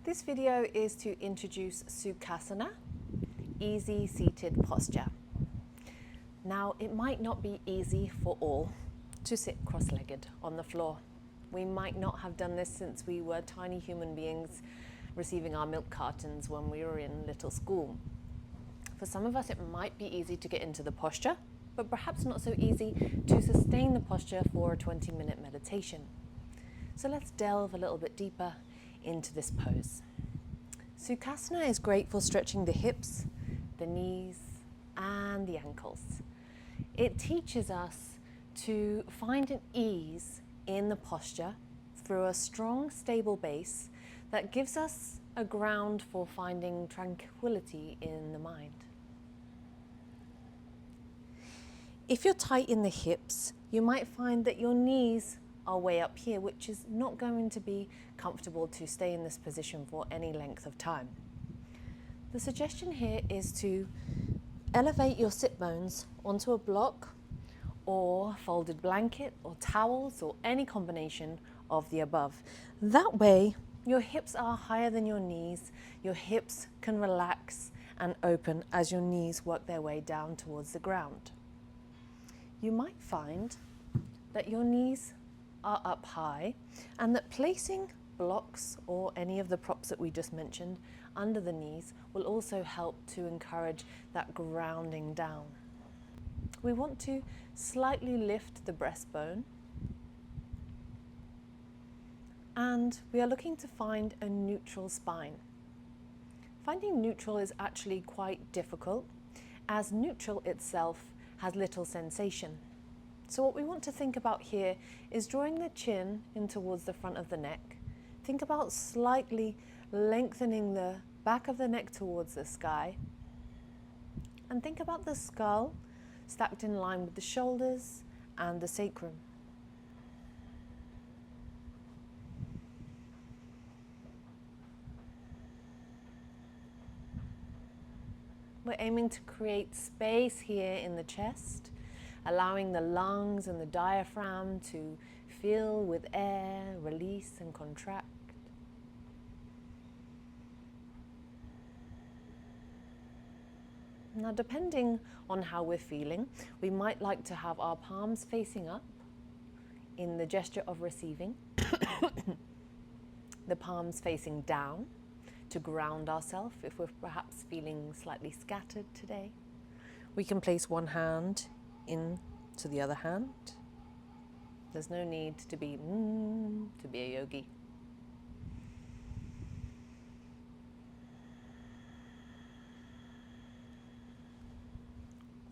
This video is to introduce Sukhasana, easy seated posture. Now, it might not be easy for all to sit cross-legged on the floor. We might not have done this since we were tiny human beings receiving our milk cartons when we were in little school. For some of us, it might be easy to get into the posture, but perhaps not so easy to sustain the posture for a 20-minute meditation. So let's delve a little bit deeper into this pose. Sukhasana is great for stretching the hips, the knees, and the ankles. It teaches us to find an ease in the posture through a strong, stable base that gives us a ground for finding tranquility in the mind. If you're tight in the hips, you might find that your knees are way up here, which is not going to be comfortable to stay in this position for any length of time. The suggestion here is to elevate your sit bones onto a block or folded blanket or towels or any combination of the above. That way, your hips are higher than your knees. Your hips can relax and open as your knees work their way down towards the ground. You might find that your knees are up high and that placing blocks or any of the props that we just mentioned under the knees will also help to encourage that grounding down. We want to slightly lift the breastbone, and we are looking to find a neutral spine. Finding neutral is actually quite difficult, as neutral itself has little sensation. So what we want to think about here is drawing the chin in towards the front of the neck. Think about slightly lengthening the back of the neck towards the sky. And think about the skull stacked in line with the shoulders and the sacrum. We're aiming to create space here in the chest, allowing the lungs and the diaphragm to fill with air, release and contract. Now, depending on how we're feeling, we might like to have our palms facing up in the gesture of receiving, the palms facing down to ground ourselves if we're perhaps feeling slightly scattered today. We can place one hand into the other hand. There's no need to be a yogi.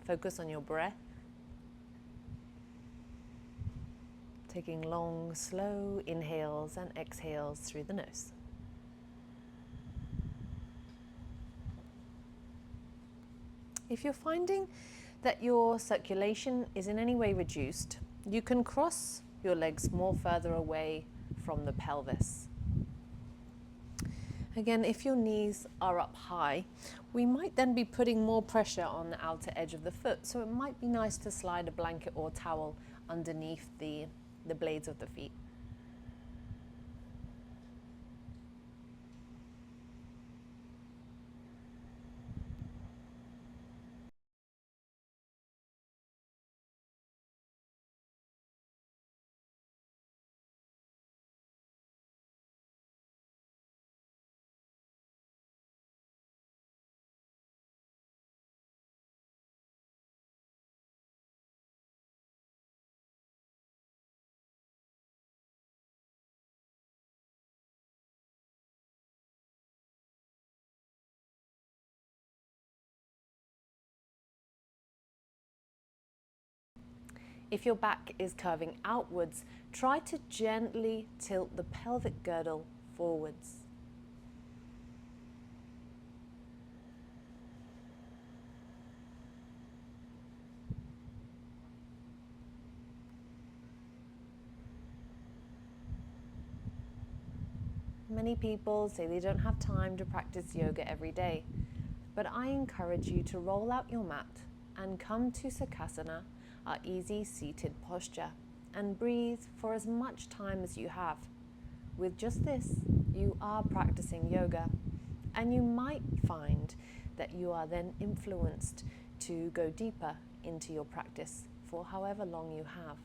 Focus on your breath. Taking long, slow inhales and exhales through the nose. If you're finding that your circulation is in any way reduced, you can cross your legs more further away from the pelvis. Again, if your knees are up high, we might then be putting more pressure on the outer edge of the foot, so it might be nice to slide a blanket or towel underneath the blades of the feet. If your back is curving outwards, try to gently tilt the pelvic girdle forwards. Many people say they don't have time to practice yoga every day, but I encourage you to roll out your mat and come to Sukhasana, our easy seated posture, and breathe for as much time as you have. With just this, you are practicing yoga, and you might find that you are then influenced to go deeper into your practice for however long you have.